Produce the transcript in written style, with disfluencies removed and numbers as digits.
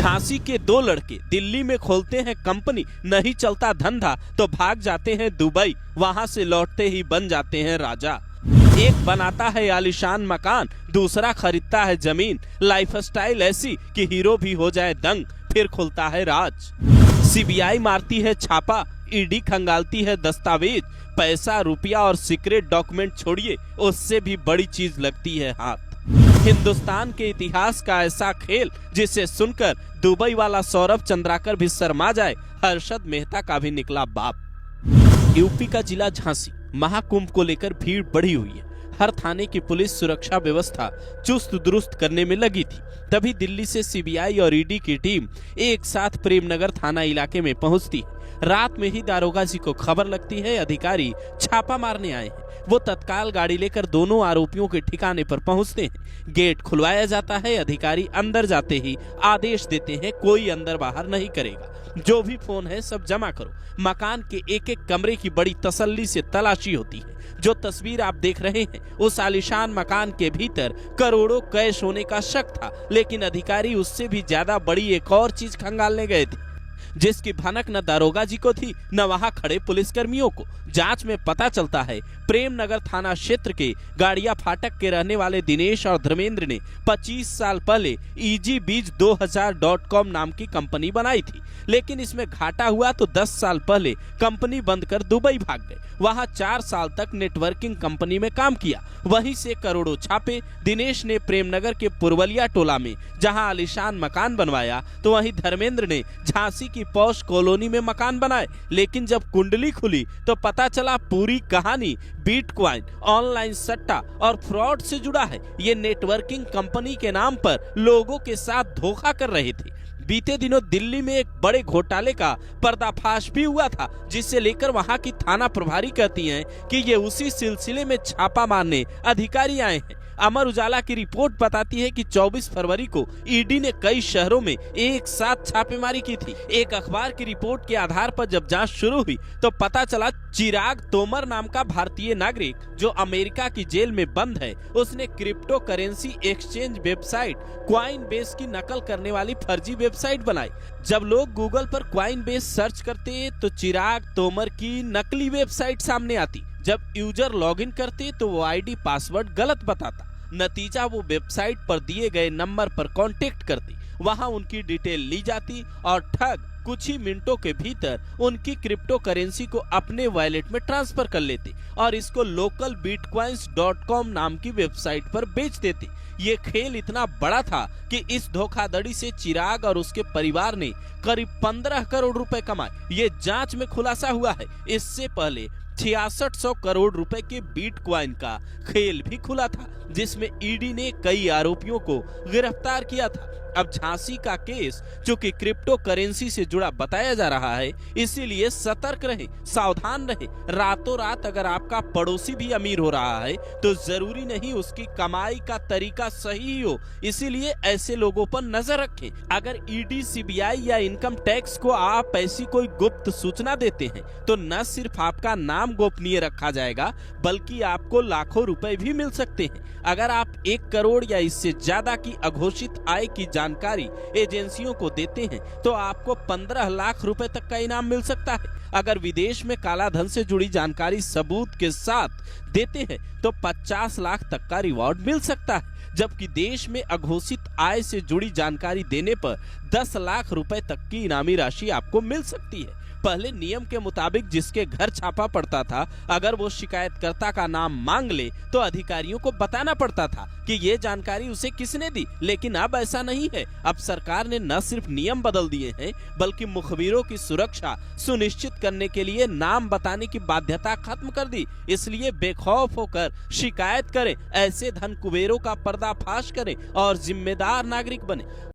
झांसी के दो लड़के दिल्ली में खोलते हैं कंपनी, नहीं चलता धंधा तो भाग जाते हैं दुबई, वहां से लौटते ही बन जाते हैं राजा। एक बनाता है आलीशान मकान, दूसरा खरीदता है जमीन, लाइफस्टाइल ऐसी कि हीरो भी हो जाए दंग, फिर खुलता है राज। सीबीआई मारती है छापा, ईडी खंगालती है दस्तावेज, पैसा रुपया और सीक्रेट डॉक्यूमेंट छोड़िए, उससे भी बड़ी चीज लगती है हाथ। हिंदुस्तान के इतिहास का ऐसा खेल जिसे सुनकर दुबई वाला सौरभ चंद्राकर भी शर्मा जाए, हर्षद मेहता का भी निकला बाप। यूपी का जिला झांसी महाकुंभ को लेकर भीड़ बढ़ी हुई है। हर थाने की पुलिस सुरक्षा व्यवस्था चुस्त दुरुस्त करने में लगी थी। तभी दिल्ली से सीबीआई और ईडी की टीम एक साथ प्रेमनगर थाना इलाके में पहुंचती है। रात में ही दारोगा जी को खबर लगती है, अधिकारी छापा मारने आए हैं। वो तत्काल गाड़ी लेकर दोनों आरोपियों के ठिकाने पर पहुंचते हैं। गेट खुलवाया जाता है। अधिकारी अंदर जाते ही आदेश देते हैं, कोई अंदर बाहर नहीं करेगा, जो भी फोन है सब जमा करो। मकान के एक एक कमरे की बड़ी तसल्ली से तलाशी होती है। जो तस्वीर आप देख रहे हैं, उस आलीशान मकान के भीतर करोड़ों कैश होने का शक था, लेकिन अधिकारी उससे भी ज्यादा बड़ी एक और चीज खंगालने गए थे, जिसकी भनक न दारोगा जी को थी न वहां खड़े पुलिसकर्मियों को। जांच में पता चलता है, प्रेमनगर थाना क्षेत्र के गाड़िया फाटक के रहने वाले दिनेश और धर्मेंद्र ने 25 साल पहले EasyBiz2000.com नाम की कंपनी बनाई थी, लेकिन इसमें घाटा हुआ तो 10 साल पहले कंपनी बंद कर दुबई भाग गए। वहां 4 साल तक नेटवर्किंग कंपनी में काम किया, वहीं से करोड़ों छापे। दिनेश ने प्रेमनगर के पुरवलिया टोला में जहां आलीशान मकान बनवाया, तो वहीं धर्मेंद्र ने झांसी की पॉश कॉलोनी में मकान बनाए। लेकिन जब कुंडली खुली तो पता चला पूरी कहानी बिटकॉइन, ऑनलाइन सट्टा और फ्रॉड से जुड़ा है। ये नेटवर्किंग कंपनी के नाम पर लोगों के साथ धोखा कर रहे थे। बीते दिनों दिल्ली में एक बड़े घोटाले का पर्दाफाश भी हुआ था, जिसे लेकर वहां की थाना प्रभारी कहती हैं कि ये उसी सिलसिले में छापा मारने अधिकारी आए हैं। अमर उजाला की रिपोर्ट बताती है कि 24 फरवरी को ईडी ने कई शहरों में एक साथ छापेमारी की थी। एक अखबार की रिपोर्ट के आधार पर जब जांच शुरू हुई तो पता चला चिराग तोमर नाम का भारतीय नागरिक जो अमेरिका की जेल में बंद है, उसने क्रिप्टो करेंसी एक्सचेंज वेबसाइट क्वाइनबेस की नकल करने वाली फर्जी वेबसाइट बनाई। जब लोग गूगल पर क्वाइनबेस सर्च करते तो चिराग तोमर की नकली वेबसाइट सामने आती। जब यूजर लॉगिन करते तो वो आईडी पासवर्ड गलत बताता। नतीजा, वो वेबसाइट पर दिए गए नंबर पर कांटेक्ट करती, वहां उनकी डिटेल ली जाती और ठग कुछ ही मिनटों के भीतर उनकी क्रिप्टो करेंसी को अपने वॉलेट में ट्रांसफर कर लेते और इसको लोकल bitcoins.com नाम की वेबसाइट पर बेच देते। ये खेल इतना बड़ा था कि इस धोखाधड़ी से चिराग और उसके परिवार ने करीब 15 करोड़ रुपए कमाए। ये जांच में खुलासा हुआ है। इससे पहले 6600 करोड़ रुपए के बिटकॉइन का खेल भी खुला था, जिसमें ईडी ने कई आरोपियों को गिरफ्तार किया था। अब झांसी का केस चूंकि क्रिप्टो करेंसी से जुड़ा बताया जा रहा है, इसीलिए सतर्क रहें, सावधान रहें। रातों रात अगर आपका पड़ोसी भी अमीर हो रहा है तो जरूरी नहीं उसकी कमाई का तरीका सही हो, इसीलिए ऐसे लोगों पर नजर रखें। अगर ईडी, सीबीआई या इनकम टैक्स को आप ऐसी कोई गुप्त सूचना देते हैं तो न सिर्फ आपका नाम गोपनीय रखा जाएगा, बल्कि आपको लाखों रुपए भी मिल सकते हैं। अगर आप 1 करोड़ या इससे ज्यादा की अघोषित आय की जानकारी एजेंसियों को देते हैं तो आपको 15 लाख रुपए तक का इनाम मिल सकता है। अगर विदेश में काला धन से जुड़ी जानकारी सबूत के साथ देते हैं तो 50 लाख तक का रिवॉर्ड मिल सकता है, जबकि देश में अघोषित आय से जुड़ी जानकारी देने पर 10 लाख रुपए तक की इनामी राशि आपको मिल सकती है। पहले नियम के मुताबिक जिसके घर छापा पड़ता था, अगर वो शिकायतकर्ता का नाम मांग ले तो अधिकारियों को बताना पड़ता था कि ये जानकारी उसे किसने दी। लेकिन अब ऐसा नहीं है। अब सरकार ने न सिर्फ नियम बदल दिए हैं, बल्कि मुखबिरों की सुरक्षा सुनिश्चित करने के लिए नाम बताने की बाध्यता खत्म कर दी। इसलिए बेखौफ होकर शिकायत करें, ऐसे धन कुबेरों का पर्दाफाश करें और जिम्मेदार नागरिक बने।